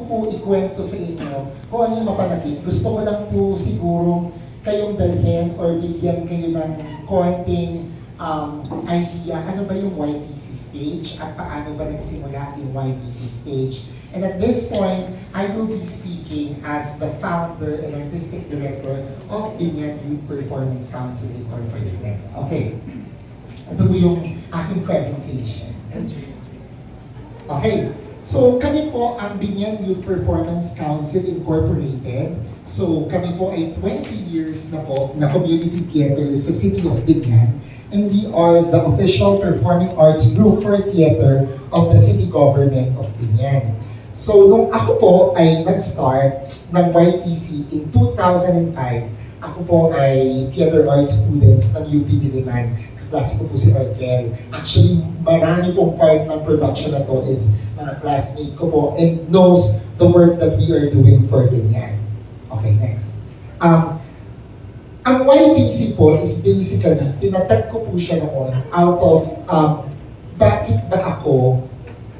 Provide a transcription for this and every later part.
po ikwento sa inyo kung ano yung mapanakit. Gusto ko lang po siguro kayong dalhin or bigyan kayo ng konting idea, ano ba yung YPC stage at paano ba nagsimula yung YPC stage. And at this point, I will be speaking as the founder and artistic director of Binyan Youth Performance Council Incorporated. Okay, ito po yung aking presentation. Okay, so kami po ang Binyan Youth Performance Council Incorporated. So kami po ay 20 years na po na community theater sa City of Binyan. And we are the official performing arts group for theater of the city government of Binyan. So nung ako po ay nag-start ng YPC in 2005, ako po ay theater arts students ng UP Diliman. Klase ko po si Arkel. Actually, marami pong part ng production na to is mga classmate ko po and knows the work that we are doing for Binyan. Okay, next. Ang YPC po is basically, tinatag ko po siya noon out of bakit ba ako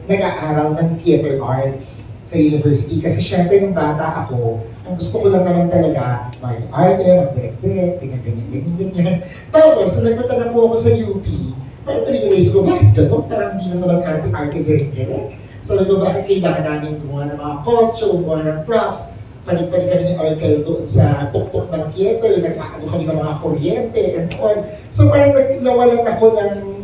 nag-aaral ng theater arts sa university. Kasi syempre nung bata ako, ang gusto ko lang naman talaga, mag-arte, mag-direct-direct, ganyan. Tapos, nagpunta na po ako sa UP, parang realize ko, bakit gano'n? Parang hindi na naman arte-arte, direct-direct. So, bakit kailangan namin gumawa ng mga costume, gumawa ng props, panig-panig kami ni Arkel doon sa tuktok ng theater, nag-aano kami ng mga kuryente and all. So parang nawalan ako ng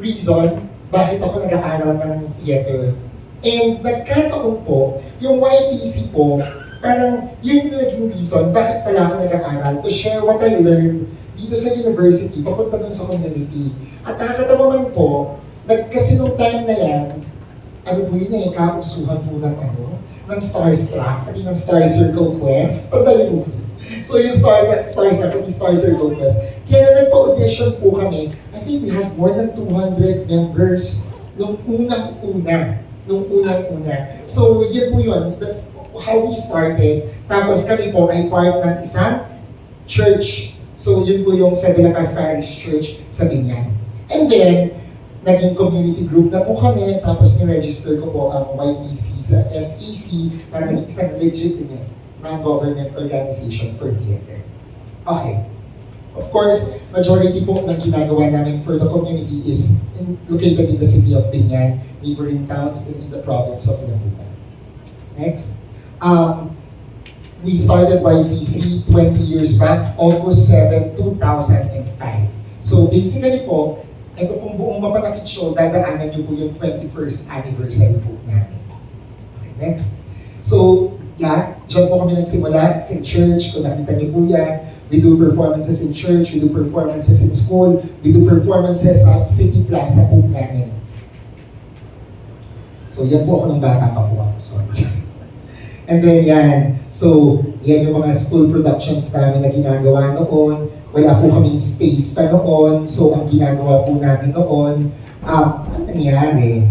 reason bakit ako nag-aaral ng theater. And nagkataon po, yung YPC po, parang yun yung naging reason bakit pala ako nag-aaral to share what I learned dito sa university, papunta dun sa community. At nakakatawa man po, kasi nung time na yan, ano po yun eh, kausuhan po ng ng Starstruck, pati ng Star Circle Quest. Tandali po. So yung Starstruck, pati Star Circle Quest. Kaya nagpa-audition po kami. I think we had more than 200 members nung unang-una. So yun po yun. That's how we started. Tapos kami po ay part ng isang church. So yun po yung sa De La Paz Parish Church sa Binyan. And then, naging community group na po kami, tapos ni-register ko po ang YPC sa SEC para maging isang legitimate non-government organization for theater. Okay. Of course, majority po ng ginagawa namin for the community is located in the city of Binyan, neighboring towns, and in the province of Laguna. Next. We started YPC 20 years back, August 7, 2005. So basically po, ito pong buong Mapanakit Show, dadaanan niyo po yung 21st anniversary po namin. Okay, next. So, yeah, dyan po kami nagsimula sa church. Kung nakita niyo po yan, we do performances in church, we do performances in school, we do performances sa City Plaza po namin. So, yan po ako ng bata pa po ako. Sorry. And then yan, so, yan yung mga school productions namin na ginagawa noon. Wala po kaming space pa noon, so ang ginagawa po namin noon, ano nangyari?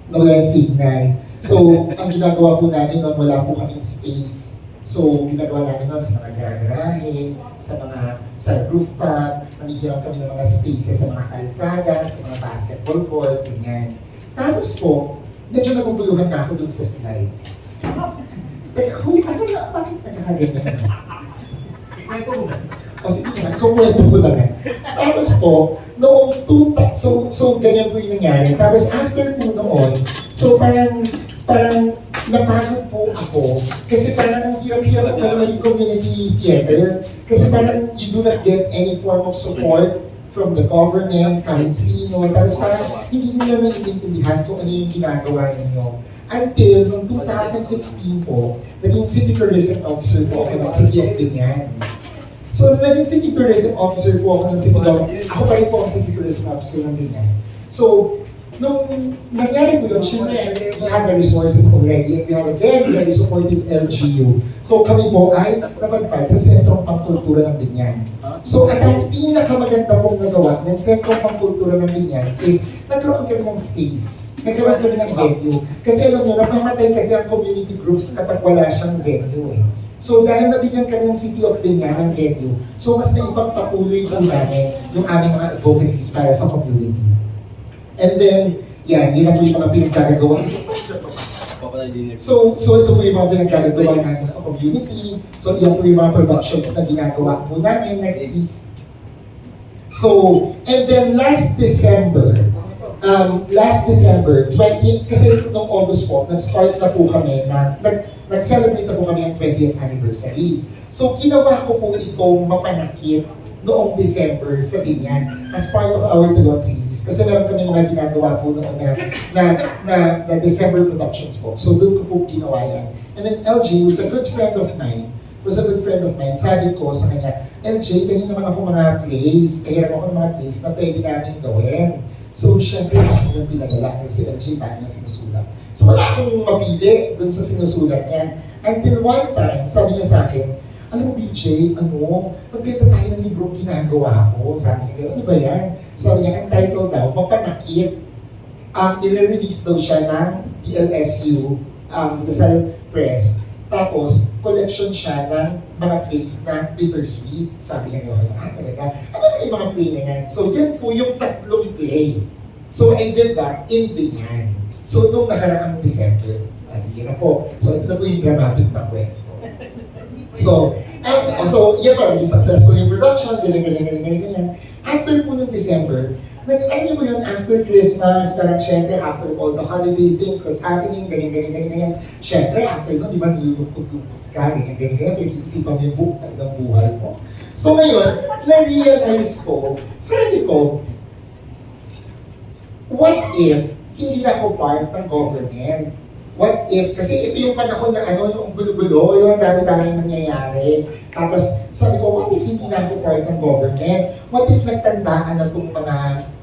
Wala signal. So, ang ginagawa po namin noon, wala po kaming space. So, ginagawa namin noon sa mga garahe, sa rooftop, nangihiram kami ng mga spaces sa mga kalsada, sa mga basketball court, ganyan. Tapos po, medyo naguguluhan na ako dun sa slides. Huy, asan na, bakit nagkakaganyan? Ito mo. O sige nga, kukwento ko na nga. Tapos po, noong so ganyan po yung nangyari. Tapos after po noon, so parang napagod po ako. Kasi parang ang hirap-hirap po na maging community theater. Kasi parang you do not get any form of support from the government, kahit sino. Tapos parang hindi nila naiintindihan kung ano yung ginagawa ninyo. Until noong 2016 po, naging City Tourism Officer po ako ng City of Binyan. So, naging City Tourism Officer po ako ng City Government. Ako pa rin po ang City Tourism Officer ng Binyan. So, nung nangyari po yun, syempre, we had the resources already and we had a very, very supportive LGU. So, kami po ay napadpad sa Sentrong Pangkultura ng Binyan. So, at ang pinakamaganda pong nagawa ng Sentrong Pangkultura ng Binyan is nagkaroon kami ng space. Nagkaroon kami ng venue. Kasi alam niyo, napamatay kasi ang community groups kapag wala siyang venue eh. So dahil nabigyan kami ng City of Binyan ng venue, so mas naipagpatuloy po namin yung aming mga advocacies para sa community. And then, yan, yun ang po yung mga pinagkagagawa. So ito po yung mga pinagkagagawa natin sa community. So yan po yung mga productions na ginagawa po namin. Next please. So, and then last December, 20, kasi noong August po, nag-start na po kami nag-celebrate na po kami ang 20th anniversary. So, ginawa ko po itong mapanakit noong December sa Binyan as part of our Tulon series. Kasi meron kami mga ginagawa po noon na December productions po. So, doon ko po ginawa yan. And then LJ was a good friend of mine. Sabi ko sa kanya, LJ, ganyan naman ako mga plays. Kaya ako ng mga plays na pwede namin gawin. So, syempre, ako yung pinadala kasi si LJ, paano niya sinusulat. So, wala akong mapili dun sa sinusulat niya. Until one time, sabi niya sa akin, alam mo, BJ, magbenta tayo ng librong ginagawa ko. Sabi niya, ano ba yan? Sabi niya, ang title daw, Mapanakit. I-release daw siya ng DLSU, Rizal Press. Tapos, collection siya ng mga plays na bittersweet. Sabi niya, talaga, ano na yung mga play na yan? So, yan po yung tatlong play. So, I did that in Binyan. So, nung nakaraang December, yan na po. So, ito na po yung dramatic na kwento. So, yan pa, naging successful yung production, ganyan. After po nung December, alam niyo mo yun, after Christmas, parang syempre, after all the holiday things that's happening, ganyan. Syempre, after nun, di ba, nilulukot-lukot ka, ganyan, pinag-iisipan mo yung buktag ng buhay mo. So ngayon, na-realize ko, sabi ko, what if hindi na ako part ng government? What if, kasi ito yung panahon na yung gulo-gulo, yung dami-dami nangyayari. Tapos sabi ko, what if hindi na ako part ng government? What if nagtandaan na itong mga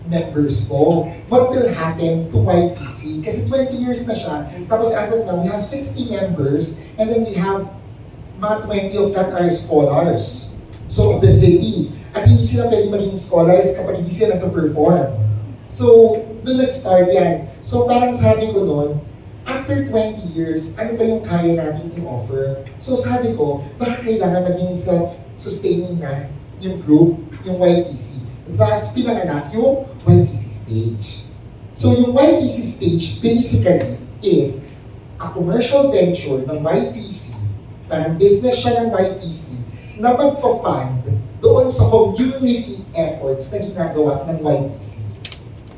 members ko? What will happen to YPC? Kasi 20 years na siya. Tapos as of now, we have 60 members and then we have mga 20 of that are scholars. So of the city. At hindi sila pwede maging scholars kapag hindi sila nagpa-perform. So, doon nag-start yan. So parang sabi ko noon, after 20 years, ano ba yung kaya natin i-offer? So sabi ko, baka kailangan maging self-sustaining na yung group, yung YPC. Thus, pinanganak yung YPC stage. So yung YPC stage basically is a commercial venture ng YPC, parang business siya ng YPC, na magfa-fund doon sa community efforts na ginagawa ng YPC.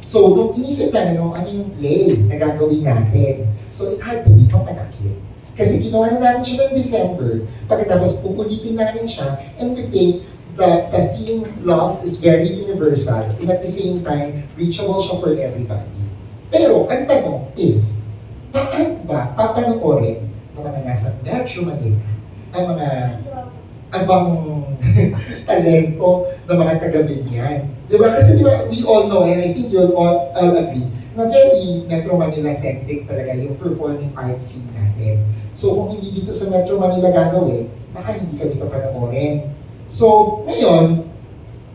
So, nung inisip namin, ano yung play na gagawin natin? So, it had to be mapanakit. Kasi ginawa na namin siya ng December, pagkatapos pupulitin namin siya, and we think that the theme love is very universal, and at the same time, reachable siya for everybody. Pero, ang tanong is, paano ba papanoorin ng mga nasa Metro Manila, ang mga abang talento ng mga taga-Binyan? Diba? Kasi diba, we all know, and I think you'll all agree, na very Metro Manila-centric talaga yung performing arts scene natin. So kung hindi dito sa Metro Manila gagawin, baka hindi kami papanoorin. So ngayon,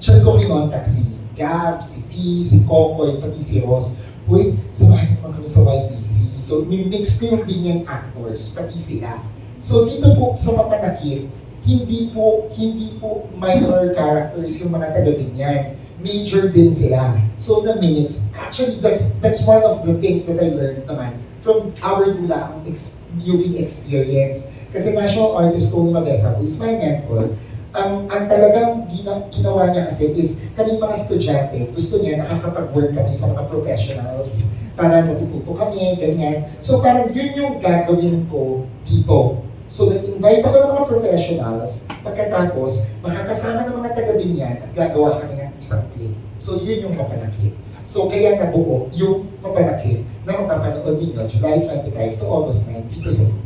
siya ko kinontak si Gab, si Fee, si Kokoy, pati si Ross. Uy, samahan naman kami sa YPC. So mix ko yung Binyan actors, pati sila. So dito po sa Mapanakit, hindi po minor characters yung mga taga-Binyan. Major din sila. So the minutes, actually that's one of the things that I learned naman from our Dulaang UP experience. Kasi National Artist Tony Mabesa, who is my mentor, ang talagang ginawa niya kasi is kami mga estudyante, gusto niya nakakapag-work kami sa mga professionals para natututo kami, ganyan. So parang yun yung gagawin ko dito. So, nag-invite ako ng mga professionals, pagkatapos, makakasama ng mga taga-Binyan at gagawa kami ng isang play. So, yun yung Mapanakit. So, kaya nabuo yung Mapanakit na mapapanood ninyo July 25 to August 9 dito sa UP.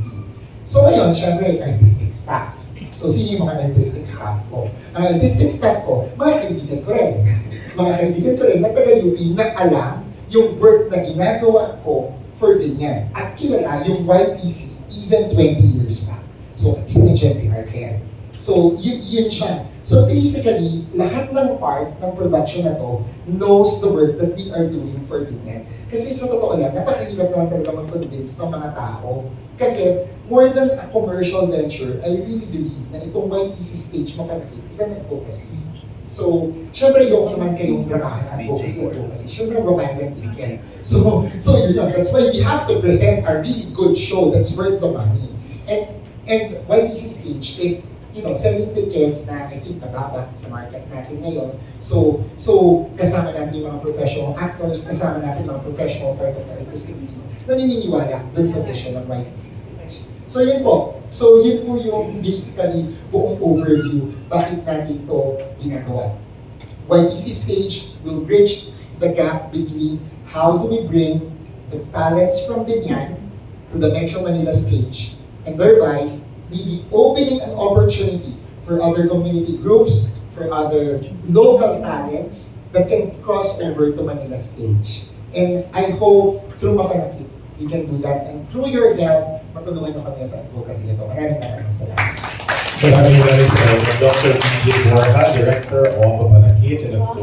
So, ngayon, syempre, artistic staff. So, sino yung mga artistic staff ko? Ang artistic staff ko, mga kaibigan ko rin. Mga kaibigan ko rin na taga-UP na alam yung work na ginagawa ko for Binyan at kilala yung YPC even 20 years back. So, isa na dyan si Arkel. So, yun siya. So, basically, lahat ng part ng production na to knows the work that we are doing for Binyan. Kasi sa totoo lang, napakahirap naman talaga mag-convince ng mga tao. Kasi, more than a commercial venture, I really believe na itong YPC stage Mapanakit is an advocacy. So, syempre yung naman kayong dramahan advocacy. Syempre, babae ng ticket. So yun yun. That's why we have to present a really good show that's worth the money. And YPC Stage is, selling tickets na I think nababa sa market natin ngayon. So kasama natin yung mga professional actors, kasama natin mga professional part of the artistic team na naniniwala dun sa vision ng YPC Stage. So yun po. So yun po yung basically buong overview bakit natin to ginagawa. YPC Stage will bridge the gap between how do we bring the talents from Binyan to the Metro Manila stage, and thereby maybe opening an opportunity for other community groups, for other local talents that can cross over to Manila stage. And I hope through Mapanakit, we can do that. And through your help, matulungan nyo kami sa advocacy nito. Maraming salamat. Maraming salamat sa Dr. DJ Borja, Director of Mapanakit, and of course,